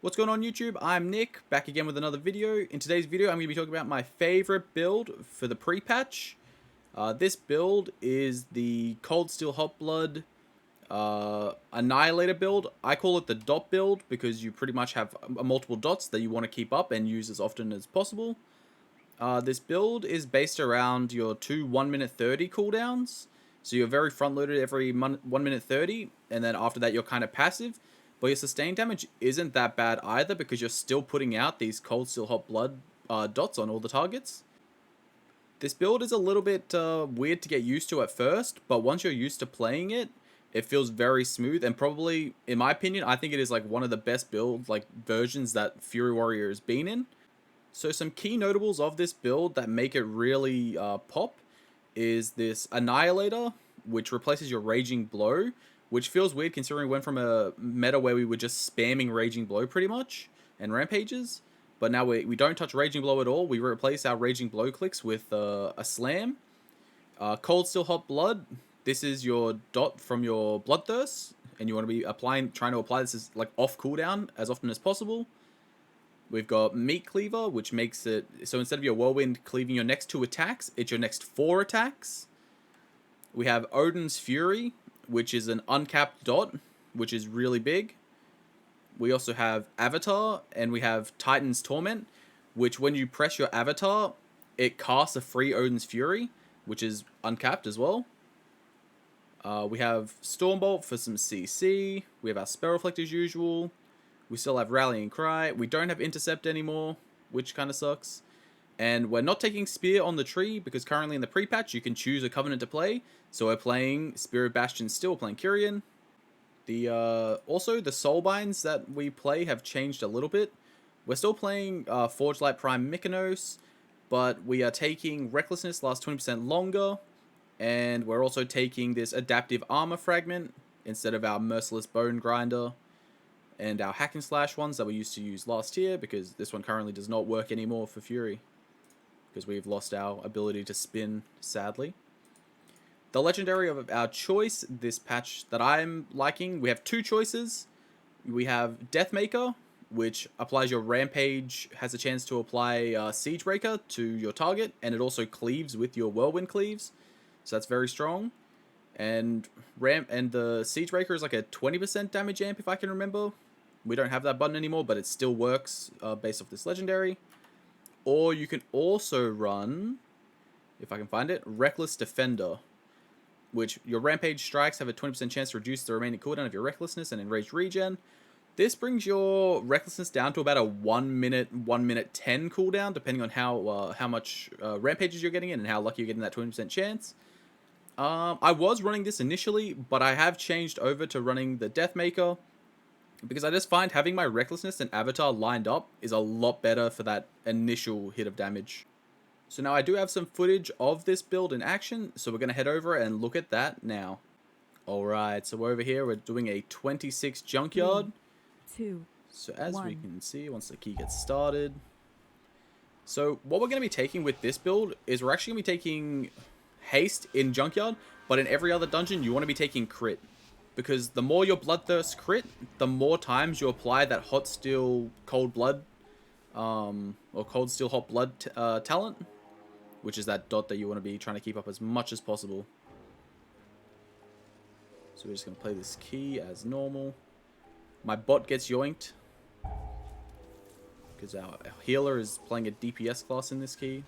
What's going on YouTube? I'm Nick, back again with another video. In today's video, I'm going to be talking about my favorite build for the pre-patch. This build is the Cold Steel Hot Blood Annihilator build. I call it the dot build because you pretty much have multiple dots that you want to keep up and use as often as possible. This build is based around your two 1 minute 30 cooldowns. So you're very front loaded every 1 minute 30, and then after that you're kind of passive. But your sustained damage isn't that bad either because you're still putting out these Cold Steel Hot Blood dots on all the targets. This build is a little bit weird to get used to at first, but once you're used to playing it, it feels very smooth, and probably, in my opinion, I think it is like one of the best build versions that Fury Warrior has been in. So some key notables of this build that make it really pop is this Annihilator, which replaces your Raging Blow, which feels weird considering we went from a meta where we were just spamming Raging Blow pretty much, and Rampages. But now we don't touch Raging Blow at all. We replace our Raging Blow clicks with a Slam. Cold Steel Hot Blood. This is your dot from your Bloodthirst, and you want to be trying to apply this as like off cooldown as often as possible. We've got Meat Cleaver, which makes it so instead of your Whirlwind cleaving your next 2 attacks, it's your next 4 attacks. We have Odin's Fury, which is an uncapped dot, which is really big. We also have Avatar, and we have Titan's Torment, which when you press your Avatar, it casts a free Odin's Fury, which is uncapped as well. We have Stormbolt for some CC. We have our Spell Reflect as usual. We still have Rallying Cry. We don't have Intercept anymore, which kind of sucks. And we're not taking Spear on the tree because currently in the pre-patch you can choose a Covenant to play. So we're playing Spirit Bastion still, playing Kyrian. Also, the Soulbinds that we play have changed a little bit. We're still playing Forge Light Prime Mykonos, but we are taking Recklessness lasts 20% longer. And we're also taking this Adaptive Armor Fragment instead of our Merciless Bone Grinder and our Hack and Slash ones that we used to use last year, because this one currently does not work anymore for Fury because we've lost our ability to spin, sadly. The Legendary of our choice this patch that I'm liking, we have 2 choices. We have Deathmaker, which applies your Rampage, has a chance to apply Siegebreaker to your target, and it also cleaves with your Whirlwind Cleaves, so that's very strong. And the Siegebreaker is like a 20% damage amp if I can remember. We don't have that button anymore, but it still works based off this Legendary. Or you can also run, if I can find it, Reckless Defender, which your Rampage strikes have a 20% chance to reduce the remaining cooldown of your Recklessness and Enraged Regen. This brings your Recklessness down to about a 1 minute 10 cooldown, depending on how much Rampages you're getting in and how lucky you're getting that 20% chance. I was running this initially, but I have changed over to running the Deathmaker because I just find having my Recklessness and Avatar lined up is a lot better for that initial hit of damage. So now I do have some footage of this build in action, so we're going to head over and look at that now. Alright, so over here we're doing a 26 junkyard. 3, 2, so as 1. we can see, once the key gets started. So what we're going to be taking with this build is we're actually going to be taking haste in junkyard, but in every other dungeon you want to be taking crit, because the more your Bloodthirst crit, the more times you apply that Hot Steel Cold Blood or Cold Steel Hot Blood talent, which is that dot that you want to be trying to keep up as much as possible. So we're just going to play this key as normal. My bot gets yoinked because our healer is playing a DPS class in this key.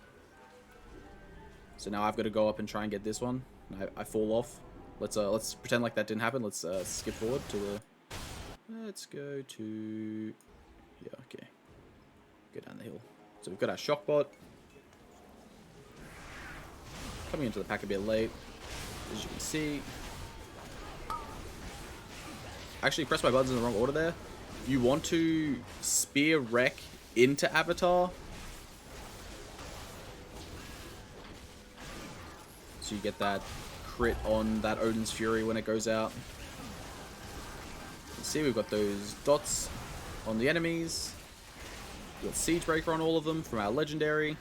So now I've got to go up and try and get this one. I fall off. Let's pretend like that didn't happen. Let's skip forward to the. Let's go to. Yeah, okay. Go down the hill. So we've got our shock bot coming into the pack a bit late, as you can see. Actually, press my buttons in the wrong order there. You want to spear wreck into Avatar, so you get that crit on that Odin's Fury when it goes out. You can see we've got those dots on the enemies. We've got Siegebreaker on all of them from our Legendary.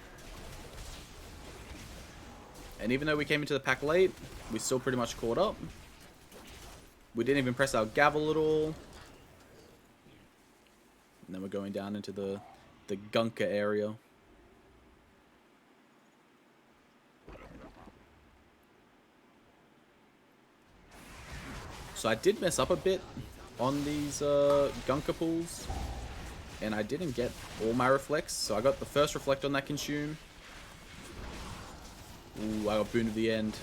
And even though we came into the pack late, we still pretty much caught up. We didn't even press our gavel at all. And then we're going down into the Gunka area. So I did mess up a bit on these Gunka pools, and I didn't get all my reflects. So I got the first reflect on that consume. Ooh, I got boon at the end.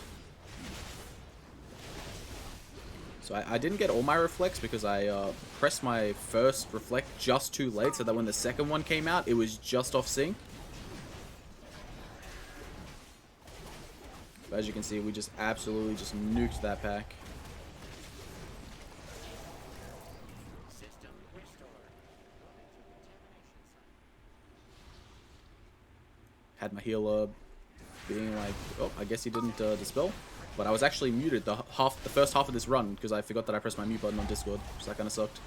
So I didn't get all my reflects because I pressed my first reflect just too late, so that when the second one came out, it was just off sync. But as you can see, we just absolutely just nuked that pack. Had my healer being like, oh, I guess he didn't dispel. But I was actually muted the first half of this run because I forgot that I pressed my mute button on Discord, so that kind of sucked. So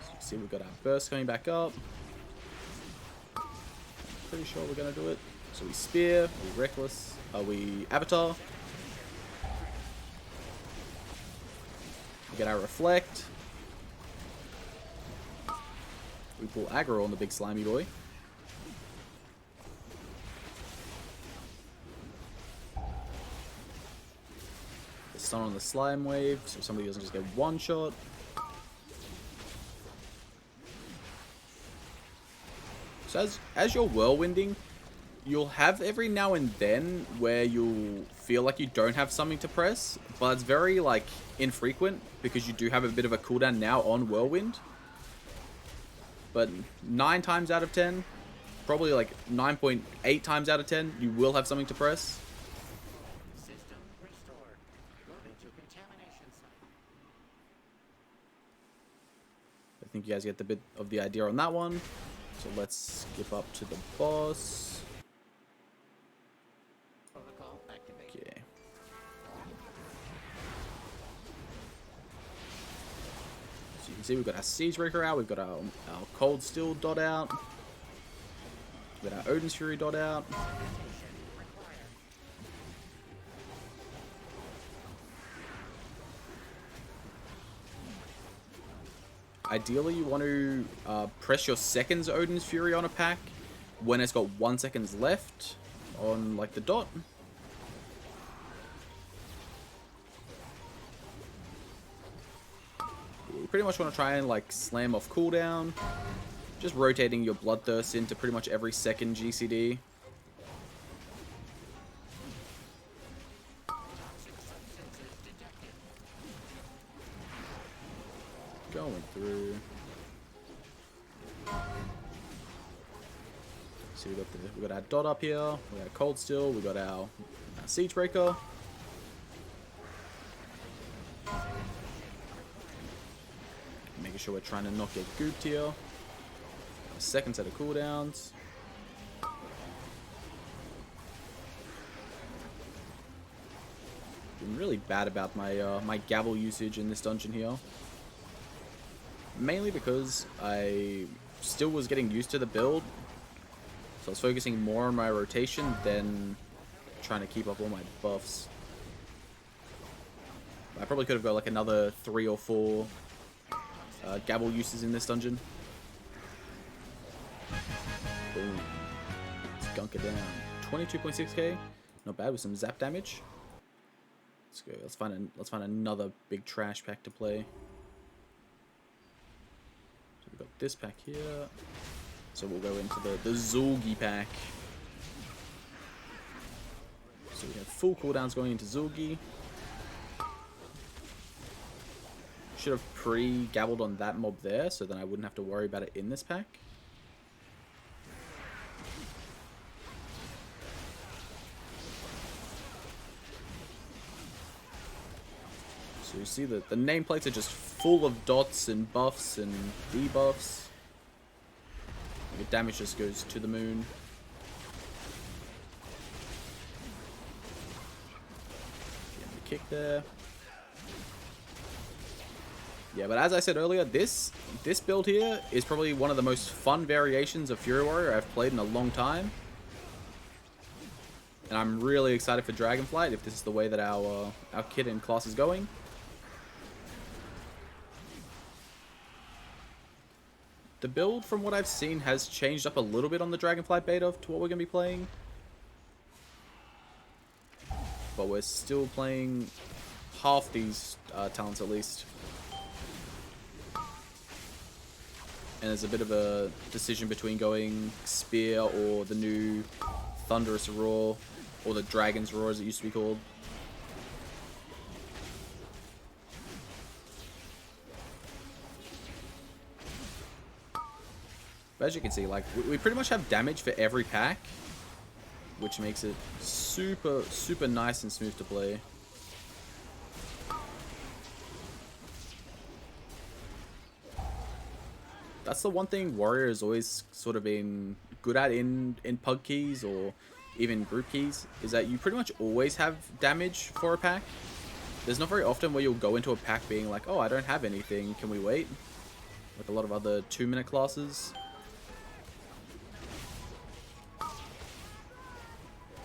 you can see we've got our burst coming back up. Pretty sure we're gonna do it. So we spear, we reckless, we avatar. We get our reflect. We pull aggro on the big slimy boy. Stun on the slime wave, so somebody doesn't just get one shot. So as you're whirlwinding, you'll have every now and then where you'll feel like you don't have something to press, but it's very like infrequent because you do have a bit of a cooldown now on whirlwind. But 9 times out of 10, probably like 9.8 times out of 10, you will have something to press. I think you guys get the bit of the idea on that one. So let's skip up to the boss. Okay. So you can see we've got our Siege Breaker out, we've got our Cold Steel dot out, we've got our Odin's Fury dot out. Ideally, you want to press your second Odin's Fury on a pack when it's got 1 second left on like the dot. You pretty much want to try and like slam off cooldown, just rotating your Bloodthirst into pretty much every second GCD. Going through. So we got our dot up here. We got a Cold Steel. We got our Siege Breaker. Making sure we're trying to not get gooped here. A second set of cooldowns. Been really bad about my my gavel usage in this dungeon here. Mainly because I still was getting used to the build, so I was focusing more on my rotation than trying to keep up all my buffs. I probably could have got like another 3 or 4 gavel uses in this dungeon. Boom. Let's gunk it down. 22.6k, not bad with some zap damage. Let's go. Let's find another big trash pack to play. We've got this pack here, so we'll go into the Zulgi pack. So we have full cooldowns going into Zulgi. Should have pre-gabbled on that mob there, so then I wouldn't have to worry about it in this pack. So you see that the nameplates are just full of dots and buffs and debuffs. Your damage just goes to the moon. Getting the kick there. Yeah, but as I said earlier, this build here is probably one of the most fun variations of Fury Warrior I've played in a long time. And I'm really excited for Dragonflight if this is the way that our kit and class is going. The build, from what I've seen, has changed up a little bit on the Dragonflight beta to what we're going to be playing. But we're still playing half these talents at least. And there's a bit of a decision between going Spear or the new Thunderous Roar, or the Dragon's Roar as it used to be called. But as you can see, like, we pretty much have damage for every pack, which makes it super, super nice and smooth to play. That's the one thing Warrior has always sort of been good at in pug keys or even group keys, is that you pretty much always have damage for a pack. There's not very often where you'll go into a pack being like, oh, I don't have anything, can we wait? Like a lot of other 2-minute classes.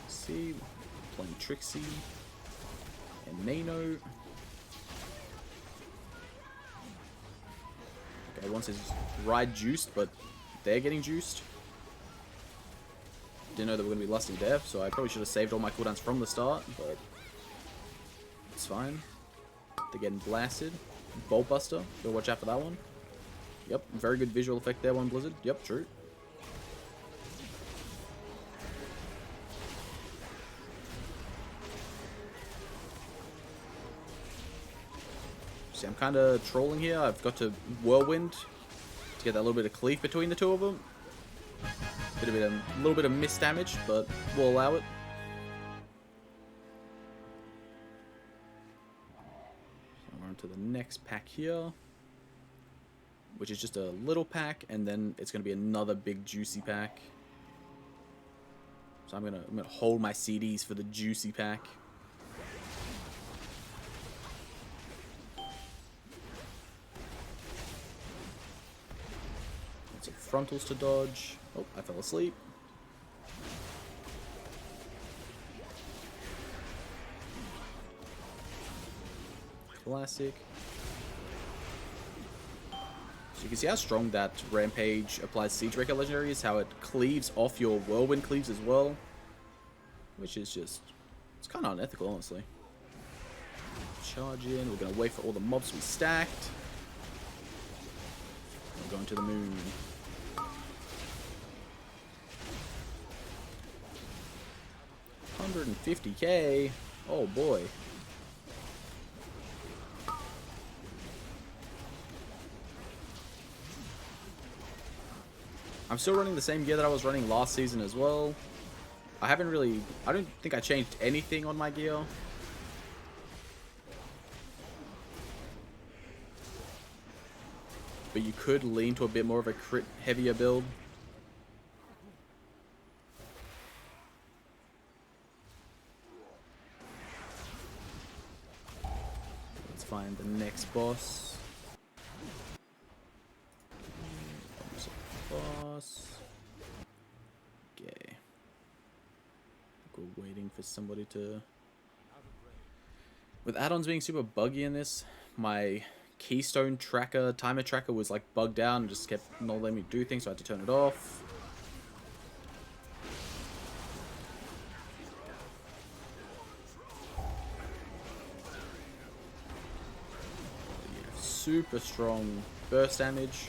See, playing Trixie and Nano. Okay, once his ride juiced, but they're getting juiced. Didn't know that we're going to be Lusty Death, so I probably should have saved all my cooldowns from the start, but it's fine. They're getting blasted. Bolt Buster, gotta watch out for that one. Yep, very good visual effect there, one Blizzard. Yep, true. See, I'm kind of trolling here. I've got to Whirlwind to get that little bit of cleave between the two of them. A little bit of miss damage, but we'll allow it. So we're on to the next pack here, which is just a little pack, and then it's going to be another big juicy pack. So I'm gonna hold my CDs for the juicy pack. Some frontals to dodge. Oh, I fell asleep. Classic. So you can see how strong that Rampage applies Siegebreaker legendary is, how it cleaves off your Whirlwind cleaves as well. Which is just, it's kind of unethical, honestly. Charge in, we're going to wait for all the mobs to be stacked. We're going to the moon. 150k. Oh boy. I'm still running the same gear that I was running last season as well. I don't think I changed anything on my gear. But you could lean to a bit more of a crit heavier build. Let's find the next boss. Okay. We're waiting for somebody to... With add-ons being super buggy in this, my keystone tracker, timer tracker was like bugged out and just kept not letting me do things, so I had to turn it off. Yeah, super strong burst damage.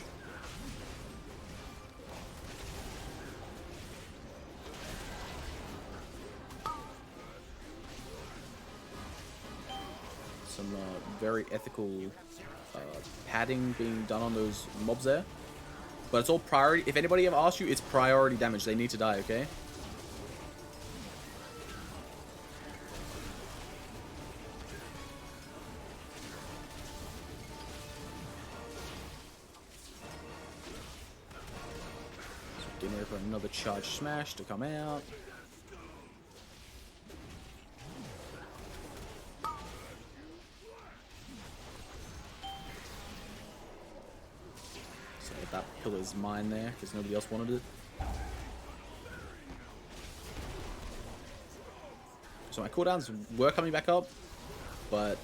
Some very ethical padding being done on those mobs there. But it's all priority. If anybody ever asks you, it's priority damage. They need to die, okay? So getting ready for another charge smash to come out. That pillar's mine there, because nobody else wanted it. So my cooldowns were coming back up, but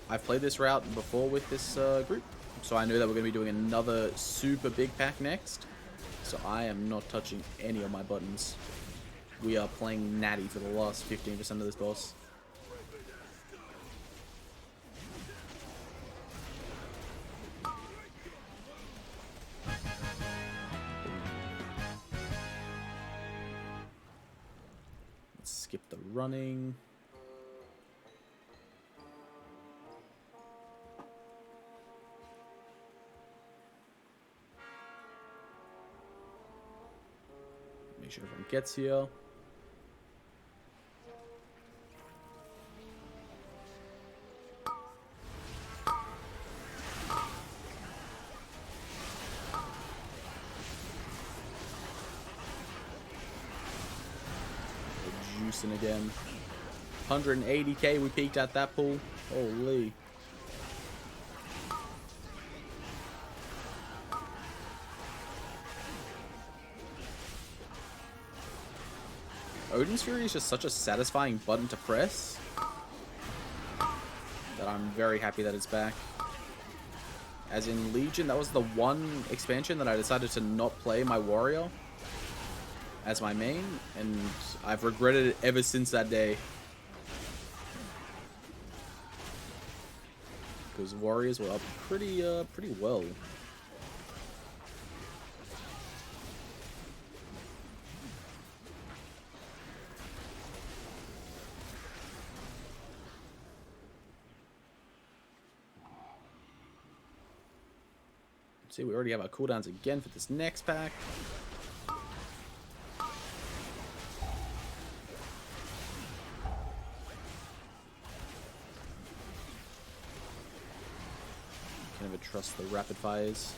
I've played this route before with this group, So I know that we're going to be doing another super big pack next. So I am not touching any of my buttons. We are playing natty for the last 15% of this boss. Let's skip the running. Make sure everyone gets here. We're juicing again. 180k we peaked at that pool. Holy. Odin's Fury is just such a satisfying button to press that I'm very happy that it's back. As in Legion, that was the one expansion that I decided to not play my warrior as my main, and I've regretted it ever since that day. Because warriors were up pretty well. See, we already have our cooldowns again for this next pack. Can't ever trust the rapid fires.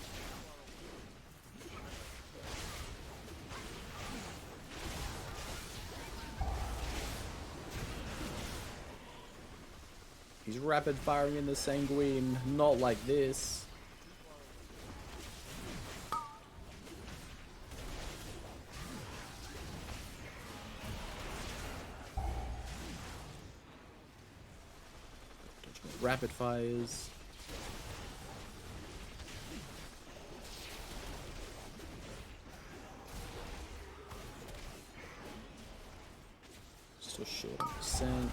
He's rapid firing in the sanguine, not like this. Rapid fires. Still short on percent.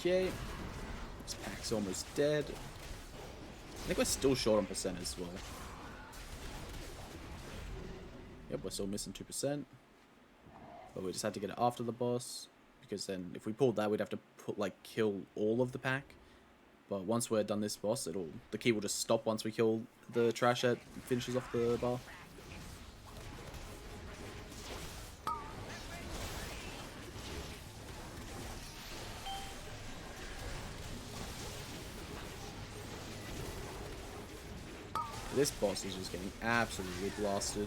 Okay, this pack's almost dead. I think we're still short on percent as well. Yep, we're still missing 2%. But we just had to get it after the boss, because then if we pulled that, we'd have to kill all of the pack. But once we're done this boss, the key will just stop once we kill the trash that finishes off the bar. This boss is just getting absolutely blasted.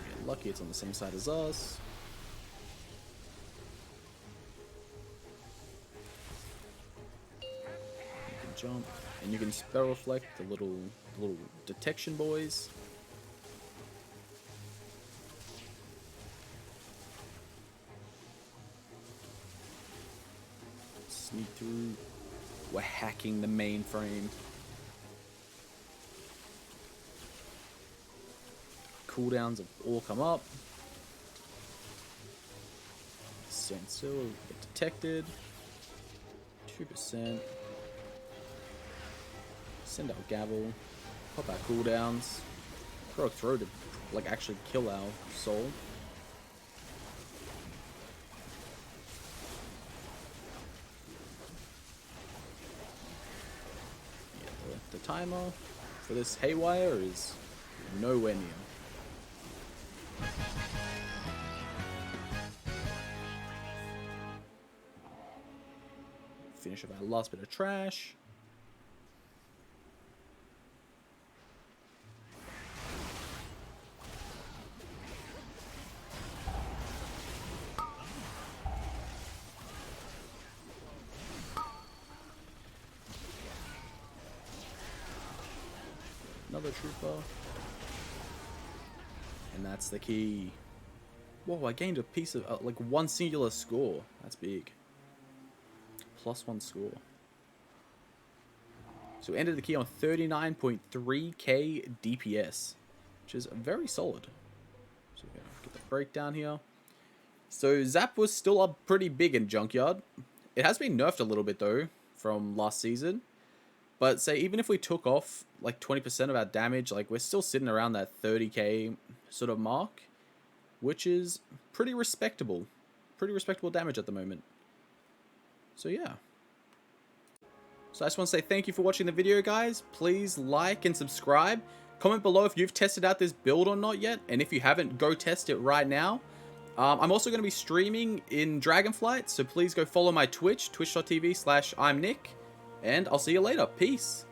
Get lucky it's on the same side as us. Jump, and you can spell reflect the little detection boys. Sneak through. We're hacking the mainframe. Cooldowns have all come up. Stand still, get detected. 2%. Send out Gavel, pop our cooldowns, throw a throw to actually kill our soul. Yeah, the timer for this haywire is nowhere near. Finish up our last bit of trash. Another trooper. And that's the key. Whoa, I gained a piece of, like, one singular score. That's big. +1 score. So we ended the key on 39.3k DPS, which is very solid. So we're gonna get the breakdown here. So Zap was still up pretty big in Junkyard. It has been nerfed a little bit though from last season. But say even if we took off like 20% of our damage, like we're still sitting around that 30k sort of mark, which is pretty respectable. Pretty respectable damage at the moment. So yeah. So I just want to say thank you for watching the video, guys. Please like and subscribe. Comment below if you've tested out this build or not yet. And if you haven't, go test it right now. I'm also going to be streaming in Dragonflight. So please go follow my Twitch, twitch.tv/I'mNick. And I'll see you later. Peace.